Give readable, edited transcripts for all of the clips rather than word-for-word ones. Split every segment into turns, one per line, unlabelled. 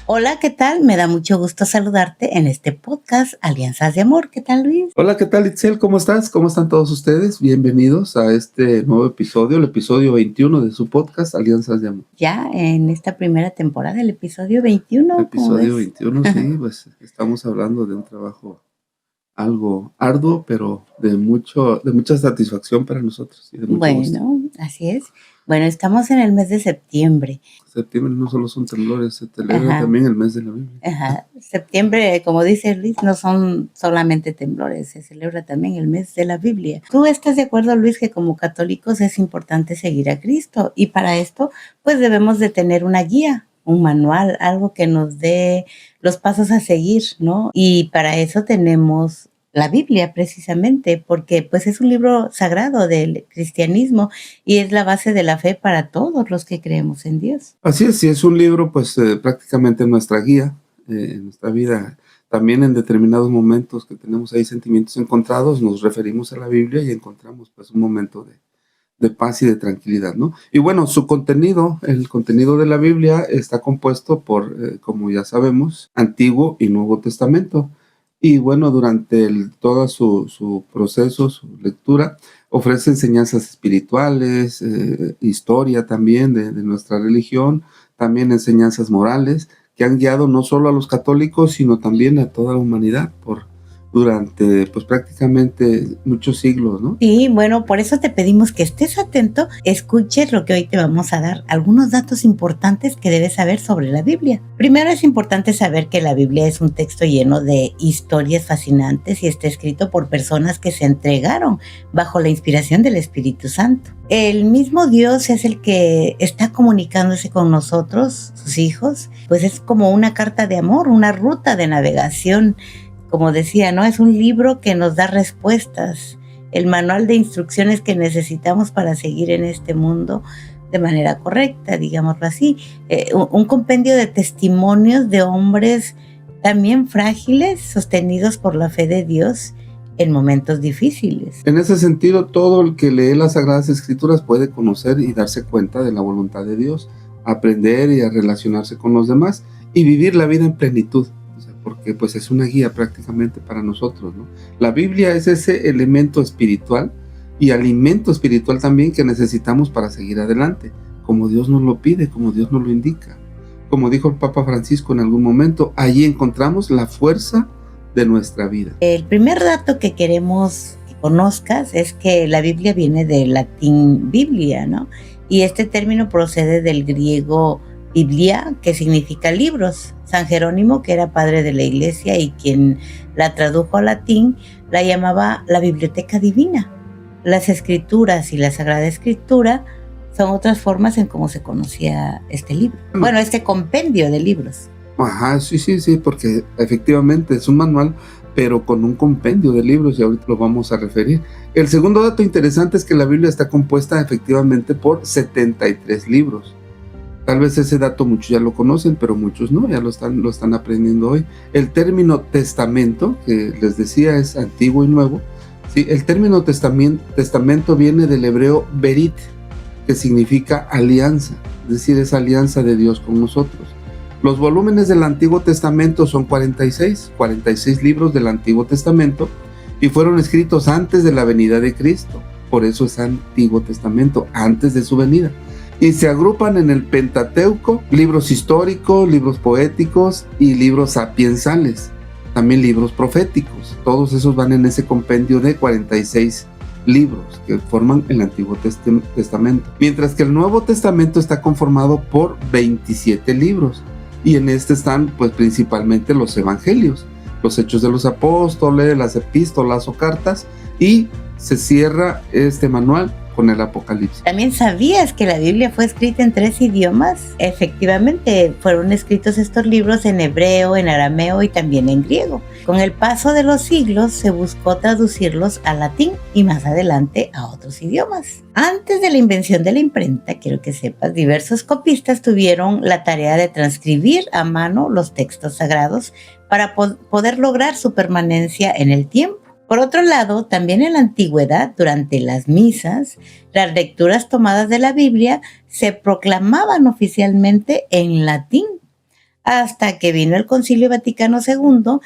Hola, ¿qué tal? Me da mucho gusto saludarte en este podcast Alianzas de Amor. ¿Qué tal, Luis?
Hola, ¿qué tal, Itzel? ¿Cómo estás? ¿Cómo están todos ustedes? Bienvenidos a este nuevo episodio, el episodio 21 de su podcast Alianzas de Amor.
Ya en esta primera temporada, el episodio 21, ¿cómo
Episodio
ves?
21, sí, pues estamos hablando de un trabajo algo arduo, pero de mucha satisfacción para nosotros y de mucho gusto.
Bueno, así es. Bueno, estamos en el mes de septiembre.
Septiembre no solo son temblores, se celebra
Ajá,
también el mes de la Biblia.
ajá. Septiembre, como dice Luis, no son solamente temblores, se celebra también el mes de la Biblia. ¿Tú estás de acuerdo, Luis, que como católicos es importante seguir a Cristo? Y para esto, pues debemos de tener una guía, un manual, algo que nos dé los pasos a seguir, ¿no? Y para eso tenemos la Biblia, precisamente, porque pues es un libro sagrado del cristianismo y es la base de la fe para todos los que creemos en Dios.
Así es, sí, es un libro, pues prácticamente nuestra guía en nuestra vida. También en determinados momentos que tenemos ahí sentimientos encontrados, nos referimos a la Biblia y encontramos pues un momento de paz y de tranquilidad, ¿no? Y bueno, su contenido, el contenido de la Biblia está compuesto por, como ya sabemos, Antiguo y Nuevo Testamento. Y bueno, durante todo su proceso, su lectura, ofrece enseñanzas espirituales, historia también de nuestra religión, también enseñanzas morales que han guiado no solo a los católicos, sino también a toda la humanidad durante pues prácticamente muchos siglos, ¿no?
Sí, bueno, por eso te pedimos que estés atento, escuches lo que hoy te vamos a dar, algunos datos importantes que debes saber sobre la Biblia. Primero es importante saber que la Biblia es un texto lleno de historias fascinantes y está escrito por personas que se entregaron bajo la inspiración del Espíritu Santo. El mismo Dios es el que está comunicándose con nosotros, sus hijos, pues es como una carta de amor, una ruta de navegación. Como decía, ¿no? Es un libro que nos da respuestas, el manual de instrucciones que necesitamos para seguir en este mundo de manera correcta, digámoslo así. Un compendio de testimonios de hombres también frágiles, sostenidos por la fe de Dios en momentos difíciles.
En ese sentido, todo el que lee las Sagradas Escrituras puede conocer y darse cuenta de la voluntad de Dios, aprender y a relacionarse con los demás y vivir la vida en plenitud. Porque pues es una guía prácticamente para nosotros, ¿no? La Biblia es ese elemento espiritual y alimento espiritual también que necesitamos para seguir adelante, como Dios nos lo pide, como Dios nos lo indica. Como dijo el Papa Francisco en algún momento, allí encontramos la fuerza de nuestra vida.
El primer dato que queremos que conozcas es que la Biblia viene del latín biblia, ¿no? Y este término procede del griego Biblia, que significa libros. San Jerónimo, que era padre de la iglesia y quien la tradujo al latín, la llamaba la Biblioteca Divina. Las escrituras y la Sagrada Escritura son otras formas en cómo se conocía este libro. Bueno, este compendio de libros.
Ajá, sí, porque efectivamente es un manual, pero con un compendio de libros y ahorita lo vamos a referir. El segundo dato interesante es que la Biblia está compuesta efectivamente por 73 libros. Tal vez ese dato muchos ya lo conocen, pero muchos no, ya lo están aprendiendo hoy. El término testamento, que les decía es antiguo y nuevo, ¿sí? El término testamento viene del hebreo berit, que significa alianza, es decir, es alianza de Dios con nosotros. Los volúmenes del Antiguo Testamento son 46 libros del Antiguo Testamento y fueron escritos antes de la venida de Cristo, por eso es Antiguo Testamento, antes de su venida. Y se agrupan en el Pentateuco, libros históricos, libros poéticos y libros sapiensales, también libros proféticos. Todos esos van en ese compendio de 46 libros que forman el Antiguo Testamento. Mientras que el Nuevo Testamento está conformado por 27 libros. Y en este están pues principalmente los evangelios, los hechos de los apóstoles, las epístolas o cartas, y se cierra este manual con el Apocalipsis.
¿También sabías que la Biblia fue escrita en 3 idiomas? Efectivamente, fueron escritos estos libros en hebreo, en arameo y también en griego. Con el paso de los siglos se buscó traducirlos al latín y más adelante a otros idiomas. Antes de la invención de la imprenta, quiero que sepas, diversos copistas tuvieron la tarea de transcribir a mano los textos sagrados para poder lograr su permanencia en el tiempo. Por otro lado, también en la antigüedad, durante las misas, las lecturas tomadas de la Biblia se proclamaban oficialmente en latín. hasta que vino el Concilio Vaticano II,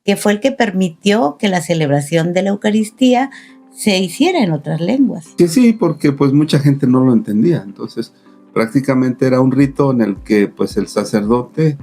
que fue el que permitió que la celebración de la Eucaristía se hiciera en otras lenguas.
Que sí, porque pues mucha gente no lo entendía, entonces prácticamente era un rito en el que pues el sacerdote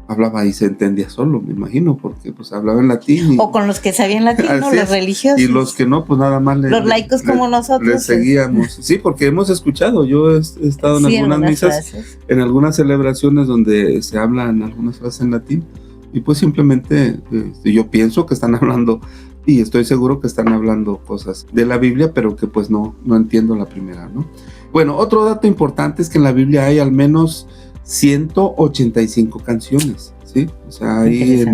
hablaba y se entendía solo, me imagino, porque pues hablaba en latín.
O con los que sabían latín, ¿no? Los religiosos.
Y los que no, pues nada más
los laicos como nosotros.
Les seguíamos. Sí, porque hemos escuchado, yo he estado en algunas misas, en algunas celebraciones donde se hablan algunas frases en latín, y pues simplemente yo pienso que están hablando, y estoy seguro que están hablando cosas de la Biblia, pero que pues no entiendo la primera, ¿no? Bueno, otro dato importante es que en la Biblia hay al menos 185 canciones, ¿sí? O sea, ahí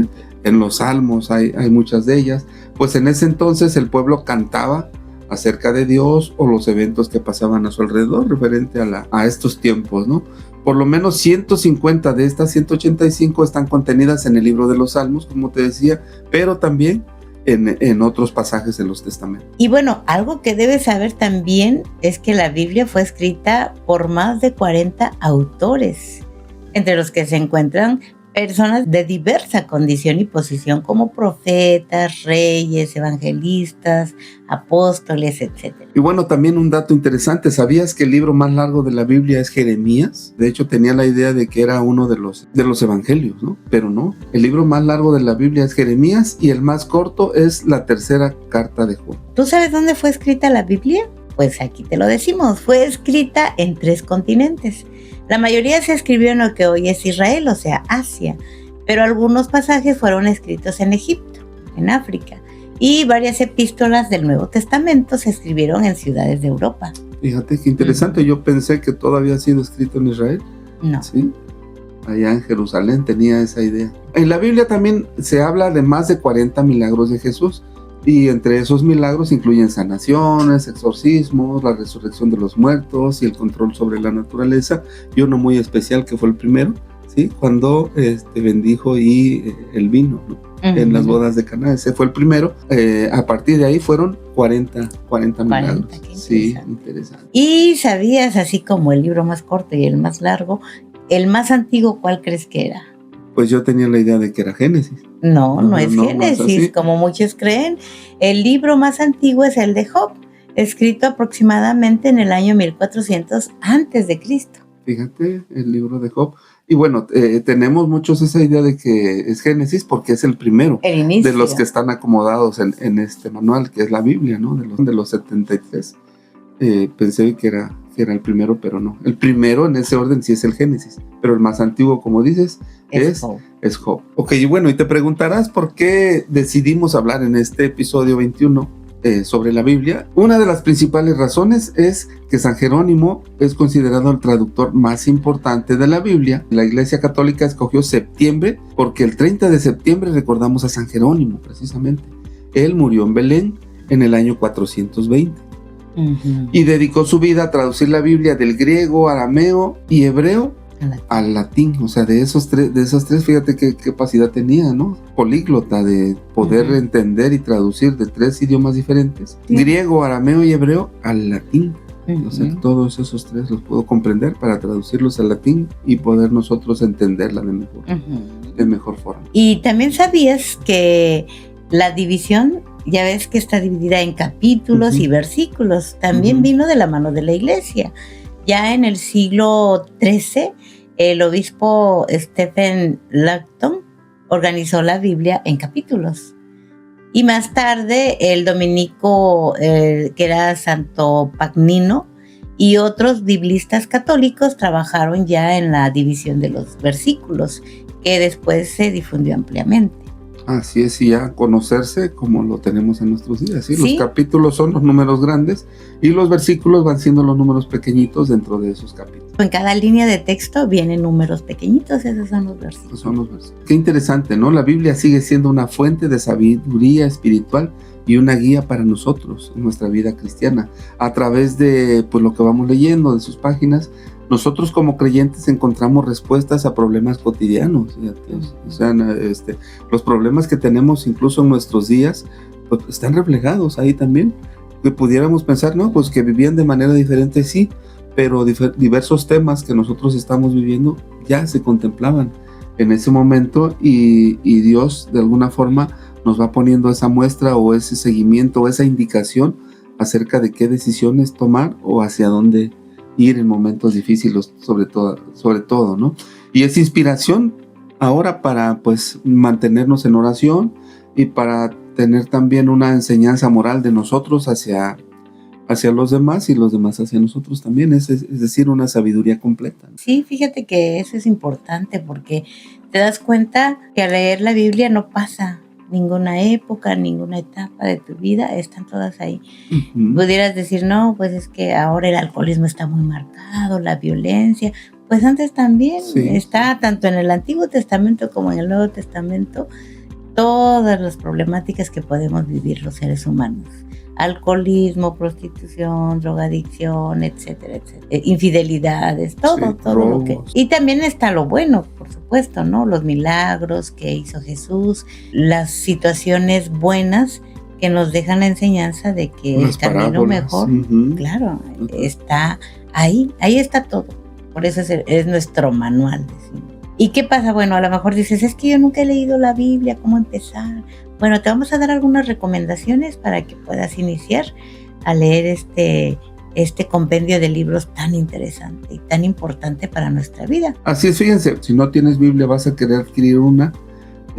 en los salmos hay muchas de ellas. Pues en ese entonces el pueblo cantaba acerca de Dios o los eventos que pasaban a su alrededor referente a estos tiempos, ¿no? Por lo menos 150 de estas 185 están contenidas en el libro de los salmos, como te decía, pero también en otros pasajes de los testamentos.
Y bueno, algo que debes saber también es que la Biblia fue escrita por más de 40 autores, entre los que se encuentran personas de diversa condición y posición como profetas, reyes, evangelistas, apóstoles, etc.
Y bueno, también un dato interesante, ¿sabías que el libro más largo de la Biblia es Jeremías? De hecho, tenía la idea de que era uno de los evangelios, ¿no? Pero no, el libro más largo de la Biblia es Jeremías y el más corto es la tercera carta de Juan.
¿Tú sabes dónde fue escrita la Biblia? Pues aquí te lo decimos, fue escrita en 3 continentes. La mayoría se escribió en lo que hoy es Israel, o sea, Asia, pero algunos pasajes fueron escritos en Egipto, en África, y varias epístolas del Nuevo Testamento se escribieron en ciudades de Europa.
Fíjate qué interesante, yo pensé que todo había sido escrito en Israel.
No.
Sí, allá en Jerusalén tenía esa idea. En la Biblia también se habla de más de 40 milagros de Jesús, y entre esos milagros incluyen sanaciones, exorcismos, la resurrección de los muertos y el control sobre la naturaleza, y uno muy especial que fue el primero, ¿sí? Cuando bendijo el vino, ¿no? En las bodas de Caná, ese fue el primero. A partir de ahí fueron 40 milagros. Sí, interesante.
¿Y sabías, así como el libro más corto y el más largo, el más antiguo, cuál crees que era?
Pues yo tenía la idea de que era Génesis.
No es Génesis, como muchos creen. El libro más antiguo es el de Job, escrito aproximadamente en el año 1400 antes de Cristo.
Fíjate, el libro de Job. Y bueno, tenemos muchos esa idea de que es Génesis porque es el primero de los que están acomodados en este manual, que es la Biblia, ¿no? De los 73. Pensé que era el primero, pero no. El primero en ese orden sí es el Génesis, pero el más antiguo, como dices, es Job. Ok, y bueno, y te preguntarás por qué decidimos hablar en este episodio 21 sobre la Biblia. Una de las principales razones es que San Jerónimo es considerado el traductor más importante de la Biblia. La Iglesia Católica escogió septiembre porque el 30 de septiembre recordamos a San Jerónimo, precisamente. Él murió en Belén en el año 420. Y dedicó su vida a traducir la Biblia del griego, arameo y hebreo al latín. O sea, de esas tres, fíjate qué capacidad tenía, ¿no? Políglota, de poder entender y traducir de 3 idiomas diferentes, griego, arameo y hebreo al latín. O sea, todos esos 3 los puedo comprender para traducirlos al latín y poder nosotros entenderla de mejor forma.
Y también sabías que la división, ya ves que está dividida en capítulos y versículos, también vino de la mano de la Iglesia. Ya en el siglo XIII, el obispo Stephen Langton organizó la Biblia en capítulos. Y más tarde, el dominico, que era Santo Pagnino, y otros biblistas católicos trabajaron ya en la división de los versículos, que después se difundió ampliamente.
Así es, y ya conocerse como lo tenemos en nuestros días, ¿sí? Los capítulos son los números grandes y los versículos van siendo los números pequeñitos dentro de esos capítulos.
En cada línea de texto vienen números pequeñitos, esos son los versículos.
Qué interesante, ¿no? La Biblia sigue siendo una fuente de sabiduría espiritual y una guía para nosotros en nuestra vida cristiana. A través de pues, lo que vamos leyendo, de sus páginas, nosotros como creyentes encontramos respuestas a problemas cotidianos. O sea, los problemas que tenemos incluso en nuestros días pues, están reflejados ahí también. Que pudiéramos pensar, no, pues que vivían de manera diferente, sí, pero diversos temas que nosotros estamos viviendo ya se contemplaban en ese momento y Dios de alguna forma nos va poniendo esa muestra o ese seguimiento o esa indicación acerca de qué decisiones tomar o hacia dónde ir en momentos difíciles, sobre todo, ¿no? Y es inspiración ahora para pues mantenernos en oración y para tener también una enseñanza moral de nosotros hacia los demás y los demás hacia nosotros también, es decir, una sabiduría completa.
Sí, fíjate que eso es importante porque te das cuenta que al leer la Biblia no pasa ninguna época, ninguna etapa de tu vida, están todas ahí. Pudieras decir, no, pues es que ahora el alcoholismo está muy marcado, la violencia, pues antes también está, tanto en el Antiguo Testamento como en el Nuevo Testamento, todas las problemáticas que podemos vivir los seres humanos. Alcoholismo, prostitución, drogadicción, etcétera, etcétera. Infidelidades, todo lo que... Y también está lo bueno, por supuesto, ¿no? Los milagros que hizo Jesús, las situaciones buenas que nos dejan la enseñanza de que el camino mejor, claro, está ahí está todo. Por eso es nuestro manual, decimos. ¿Y qué pasa? Bueno, a lo mejor dices, es que yo nunca he leído la Biblia, ¿cómo empezar? Bueno, te vamos a dar algunas recomendaciones para que puedas iniciar a leer este compendio de libros tan interesante y tan importante para nuestra vida.
Así es, fíjense, si no tienes Biblia vas a querer adquirir una,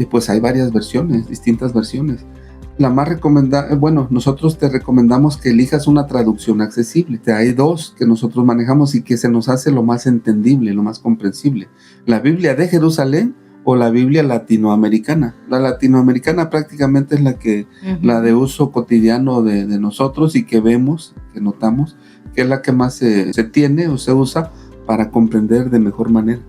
pues hay varias versiones, distintas versiones. La más recomendada, nosotros te recomendamos que elijas una traducción accesible. Hay dos que nosotros manejamos y que se nos hace lo más entendible, lo más comprensible. La Biblia de Jerusalén o la Biblia latinoamericana. La latinoamericana prácticamente es la de uso cotidiano de nosotros y que vemos, que notamos, que es la que más se tiene o se usa para comprender de mejor manera.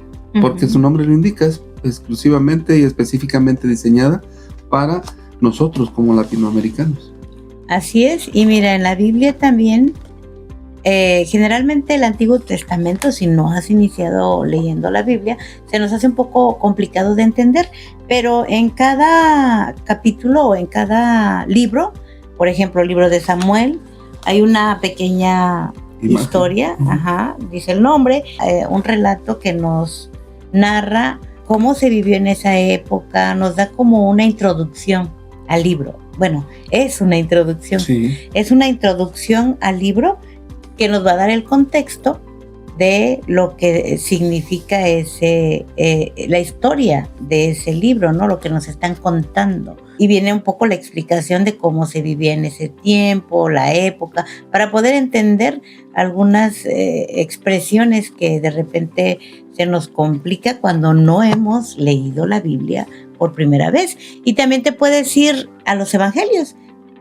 Porque su nombre lo indica, es exclusivamente y específicamente diseñada para nosotros como latinoamericanos.
Así es, y mira, en la Biblia también, generalmente el Antiguo Testamento, si no has iniciado leyendo la Biblia, se nos hace un poco complicado de entender, pero en cada capítulo o en cada libro, por ejemplo, el libro de Samuel, hay una pequeña historia, dice el nombre, un relato que nos narra cómo se vivió en esa época, nos da como una introducción al libro. Bueno, es una introducción. Sí. Es una introducción al libro que nos va a dar el contexto de lo que significa la historia de ese libro, ¿no? Lo que nos están contando. Y viene un poco la explicación de cómo se vivía en ese tiempo, la época, para poder entender algunas expresiones que de repente se nos complica cuando no hemos leído la Biblia por primera vez. Y también te puedes ir a los evangelios.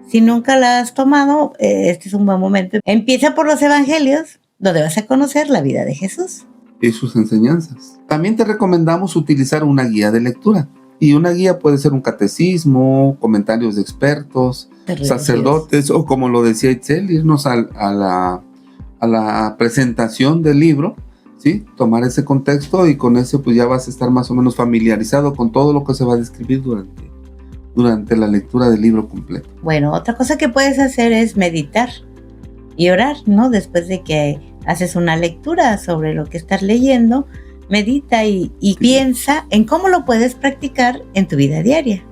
Si nunca la has tomado, este es un buen momento. Empieza por los evangelios, donde vas a conocer la vida de Jesús
y sus enseñanzas. También te recomendamos utilizar una guía de lectura. Y una guía puede ser un catecismo, comentarios de expertos, sacerdotes, o como lo decía Itzel, irnos a la presentación del libro, ¿sí? Tomar ese contexto y con eso pues ya vas a estar más o menos familiarizado con todo lo que se va a describir durante la lectura del libro completo.
Bueno, otra cosa que puedes hacer es meditar y orar, ¿no? Después de que haces una lectura sobre lo que estás leyendo, medita y piensa en cómo lo puedes practicar en tu vida diaria.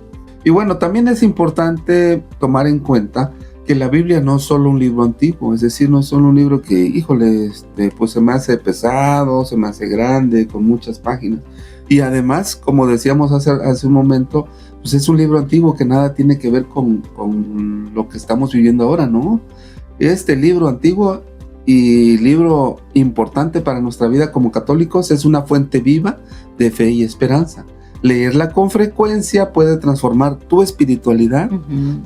Y bueno, también es importante tomar en cuenta que la Biblia no es solo un libro antiguo, es decir, no es solo un libro que, híjole, pues se me hace pesado, se me hace grande, con muchas páginas. Y además, como decíamos hace un momento, pues es un libro antiguo que nada tiene que ver con lo que estamos viviendo ahora, ¿no? Este libro antiguo y libro importante para nuestra vida como católicos es una fuente viva de fe y esperanza. Leerla con frecuencia puede transformar tu espiritualidad,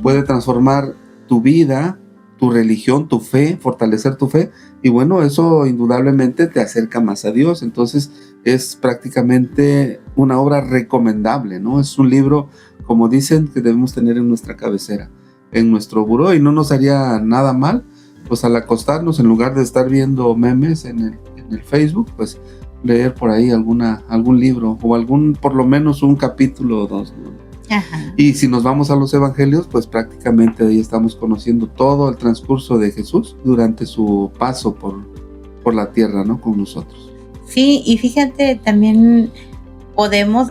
puede transformar tu vida, tu religión, tu fe, fortalecer tu fe, y bueno, eso indudablemente te acerca más a Dios. Entonces es prácticamente una obra recomendable, ¿no? Es un libro, como dicen, que debemos tener en nuestra cabecera, en nuestro buró, y no nos haría nada mal, pues al acostarnos, en lugar de estar viendo memes en el Facebook, pues leer por ahí algún libro o por lo menos un capítulo o dos, ¿no? Ajá. Y si nos vamos a los evangelios, pues prácticamente ahí estamos conociendo todo el transcurso de Jesús durante su paso por la tierra, ¿no? Con nosotros.
Sí, y fíjate también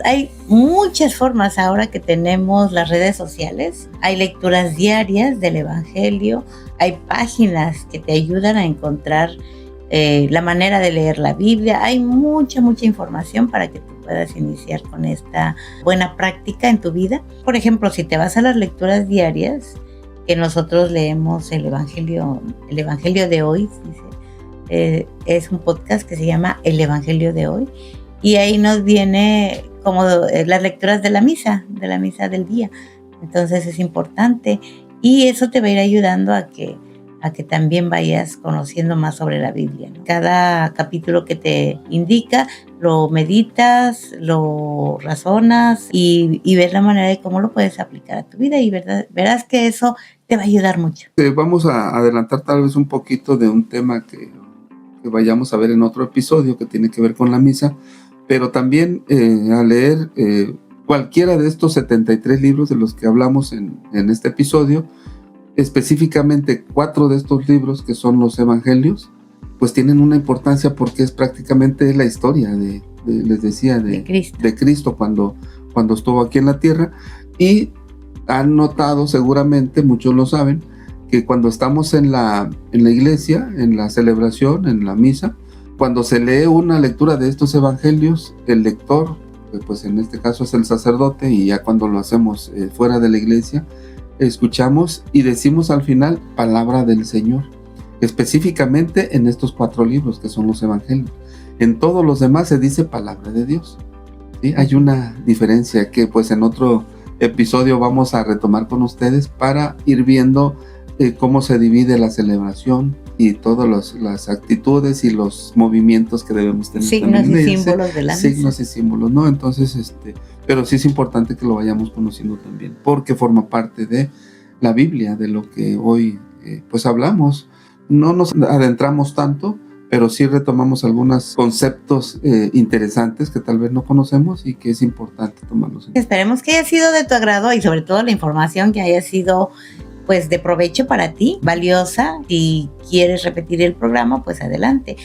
hay muchas formas ahora que tenemos las redes sociales, hay lecturas diarias del Evangelio, hay páginas que te ayudan a encontrar la manera de leer la Biblia, hay mucha información para que tú puedas iniciar con esta buena práctica en tu vida. Por ejemplo, si te vas a las lecturas diarias, que nosotros leemos el Evangelio de hoy, es un podcast que se llama El Evangelio de hoy, y ahí nos viene como las lecturas de la misa del día. Entonces es importante y eso te va a ir ayudando a que también vayas conociendo más sobre la Biblia, ¿no? Cada capítulo que te indica, lo meditas, lo razonas y ves la manera de cómo lo puedes aplicar a tu vida y verás que eso te va a ayudar mucho.
Vamos a adelantar tal vez un poquito de un tema que vayamos a ver en otro episodio que tiene que ver con la misa, pero también a leer cualquiera de estos 73 libros de los que hablamos en este episodio, específicamente 4 de estos libros que son los evangelios, pues tienen una importancia porque es prácticamente la historia de Cristo cuando estuvo aquí en la tierra. Y han notado, seguramente muchos lo saben, que cuando estamos en la iglesia, en la celebración, en la misa, cuando se lee una lectura de estos evangelios, el lector, pues en este caso es el sacerdote, y ya cuando lo hacemos fuera de la iglesia, escuchamos y decimos al final palabra del Señor, específicamente en estos 4 libros que son los evangelios. En todos los demás se dice palabra de Dios, ¿sí? Hay una diferencia que pues en otro episodio vamos a retomar con ustedes para ir viendo cómo se divide la celebración y todas las actitudes y los movimientos que debemos tener.
Signos y símbolos de la misa.
Signos y símbolos, ¿no? Entonces, pero sí es importante que lo vayamos conociendo también, porque forma parte de la Biblia, de lo que hoy pues hablamos. No nos adentramos tanto, pero sí retomamos algunos conceptos interesantes que tal vez no conocemos y que es importante tomarlos.
Esperemos que haya sido de tu agrado y sobre todo la información que haya sido pues de provecho para ti, valiosa. Si quieres repetir el programa, pues adelante.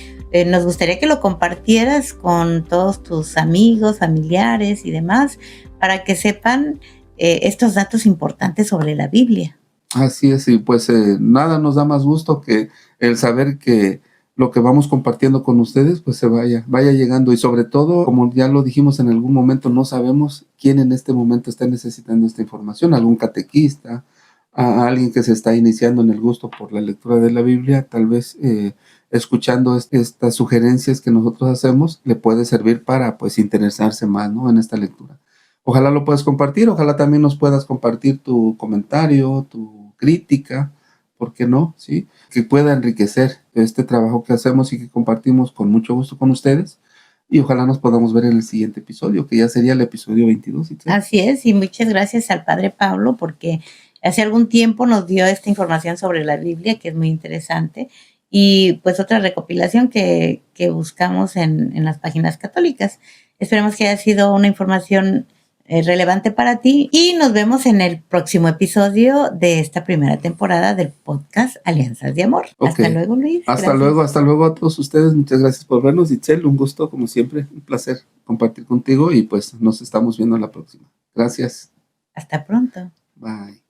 Nos gustaría que lo compartieras con todos tus amigos, familiares y demás, para que sepan estos datos importantes sobre la Biblia.
Así es, y pues nada nos da más gusto que el saber que lo que vamos compartiendo con ustedes pues se vaya llegando, y sobre todo, como ya lo dijimos en algún momento, no sabemos quién en este momento está necesitando esta información, algún catequista, a alguien que se está iniciando en el gusto por la lectura de la Biblia, tal vez escuchando estas sugerencias que nosotros hacemos, le puede servir para pues interesarse más, ¿no?, en esta lectura. Ojalá lo puedas compartir, ojalá también nos puedas compartir tu comentario, tu crítica, ¿por qué no? ¿Sí? Que pueda enriquecer este trabajo que hacemos y que compartimos con mucho gusto con ustedes. Y ojalá nos podamos ver en el siguiente episodio, que ya sería el episodio 22. ¿Sí?
Así es, y muchas gracias al Padre Pablo, porque hace algún tiempo nos dio esta información sobre la Biblia, que es muy interesante, y pues otra recopilación que buscamos en las páginas católicas. Esperemos que haya sido una información relevante para ti, y nos vemos en el próximo episodio de esta primera temporada del podcast Alianzas de Amor.
Okay.
Hasta luego, Luis.
Hasta luego a todos ustedes. Muchas gracias por vernos. Itzel, un gusto como siempre, un placer compartir contigo, y pues nos estamos viendo la próxima. Gracias.
Hasta pronto.
Bye.